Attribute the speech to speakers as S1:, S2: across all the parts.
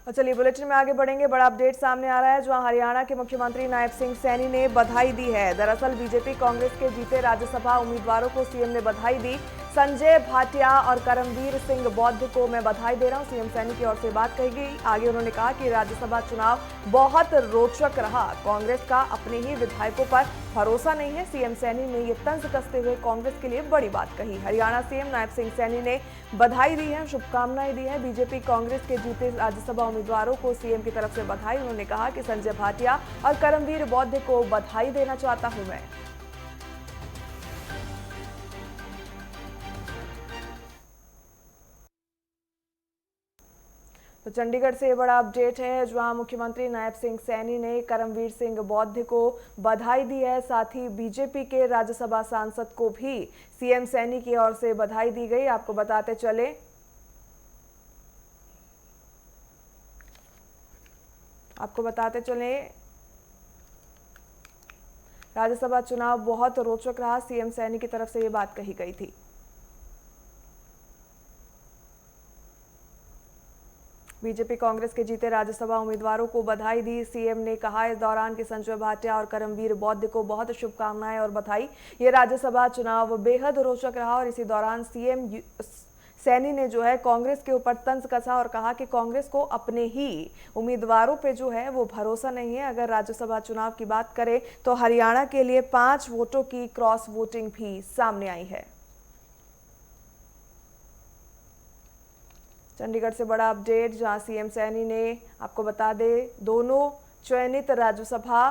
S1: और चलिए बुलेटिन में आगे बढ़ेंगे। बड़ा अपडेट सामने आ रहा है जहां हरियाणा के मुख्यमंत्री नायब सिंह सैनी ने बधाई दी है। दरअसल बीजेपी कांग्रेस के जीते राज्यसभा उम्मीदवारों को सीएम ने बधाई दी। संजय भाटिया और करमवीर सिंह बौद्ध को मैं बधाई दे रहा हूं, सीएम सैनी की ओर से बात कही गई। आगे उन्होंने कहा कि राज्यसभा चुनाव बहुत रोचक रहा, कांग्रेस का अपने ही विधायकों पर भरोसा नहीं है। सीएम सैनी ने ये तंज कसते हुए कांग्रेस के लिए बड़ी बात कही। हरियाणा सीएम नायब सिंह सैनी ने बधाई दी है, शुभकामनाएं दी है। बीजेपी कांग्रेस के जीते राज्यसभा उम्मीदवारों को सीएम की तरफ से बधाई। उन्होंने कहा कि संजय भाटिया और करमवीर बौद्ध को बधाई देना चाहता हूं मैं। तो चंडीगढ़ से बड़ा अपडेट है जहां मुख्यमंत्री नायब सिंह सैनी ने करमवीर सिंह बौद्ध को बधाई दी है। साथ ही बीजेपी के राज्यसभा सांसद को भी सीएम सैनी की ओर से बधाई दी गई। आपको बताते चले राज्यसभा चुनाव बहुत रोचक रहा, सीएम सैनी की तरफ से ये बात कही गई थी। बीजेपी कांग्रेस के जीते राज्यसभा उम्मीदवारों को बधाई दी। सीएम ने कहा इस दौरान कि संजय भाटिया और करमवीर बौद्ध को बहुत शुभकामनाएं और बधाई। ये राज्यसभा चुनाव बेहद रोचक रहा और इसी दौरान सीएम सैनी ने जो है कांग्रेस के ऊपर तंज कसा और कहा कि कांग्रेस को अपने ही उम्मीदवारों पे जो है वो भरोसा नहीं है। अगर राज्यसभा चुनाव की बात करें तो हरियाणा के लिए 5 वोटों की क्रॉस वोटिंग भी सामने आई है। चंडीगढ़ से बड़ा अपडेट जहां सीएम सैनी ने आपको बता दें दोनों चयनित राज्यसभा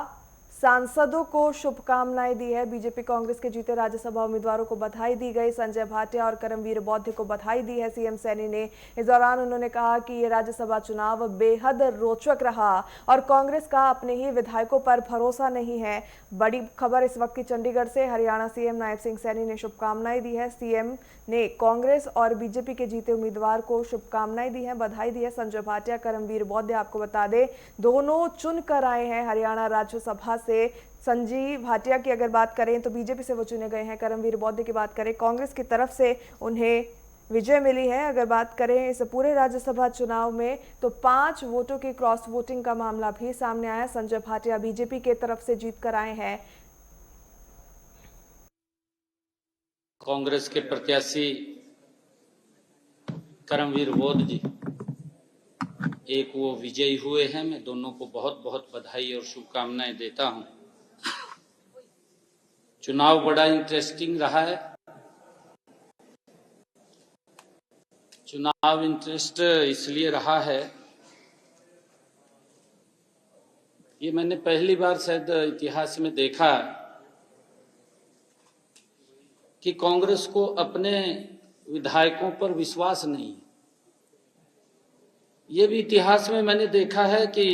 S1: सांसदों को शुभकामनाएं दी है। बीजेपी कांग्रेस के जीते राज्यसभा उम्मीदवारों को बधाई दी गई। संजय भाटिया और करमवीर बौद्ध को बधाई दी है सीएम सैनी ने। इस दौरान उन्होंने कहा कि ये राज्यसभा चुनाव बेहद रोचक रहा और कांग्रेस का अपने ही विधायकों पर भरोसा नहीं है। बड़ी खबर इस वक्त की चंडीगढ़ से। हरियाणा सीएम नायब सिंह सैनी ने शुभकामनाएं दी है। सीएम ने कांग्रेस और बीजेपी के जीते उम्मीदवार को शुभकामनाएं दी है, बधाई दी है। संजय भाटिया करमवीर बौद्ध आपको बता दें दोनों चुन कर आए हैं हरियाणा राज्यसभा से। संजीव भाटिया की अगर बात करें तो बीजेपी से वो चुने गए हैं। करमवीर बौद्ध की बात करें कांग्रेस की तरफ से उन्हें विजय मिली है। अगर बात करें इस पूरे राज्यसभा चुनाव में तो 5 वोटों की क्रॉस वोटिंग का मामला भी सामने आया। संजय भाटिया बीजेपी के तरफ से जीत कर आए हैं।
S2: कांग्रेस के प्रत्याशी करमवीर बौद्ध जी एक वो विजयी हुए हैं। मैं दोनों को बहुत बहुत बधाई और शुभकामनाएं देता हूं। चुनाव बड़ा इंटरेस्टिंग रहा है। चुनाव इंटरेस्ट इसलिए रहा है, ये मैंने पहली बार शायद इतिहास में देखा कि कांग्रेस को अपने विधायकों पर विश्वास नहीं। ये भी इतिहास में मैंने देखा है कि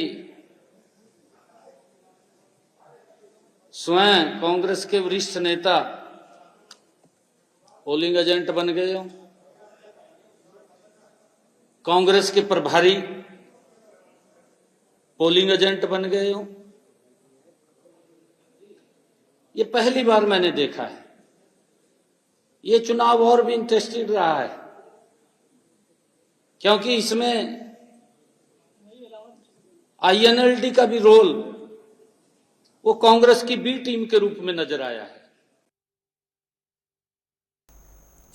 S2: स्वयं कांग्रेस के वरिष्ठ नेता पोलिंग एजेंट बन गए हो, कांग्रेस के प्रभारी पोलिंग एजेंट बन गए हो। ये पहली बार मैंने देखा है। ये चुनाव और भी इंटरेस्टिंग रहा है क्योंकि इसमें आईएनएलडी का भी रोल वो कांग्रेस की बी टीम के रूप में नजर आया है।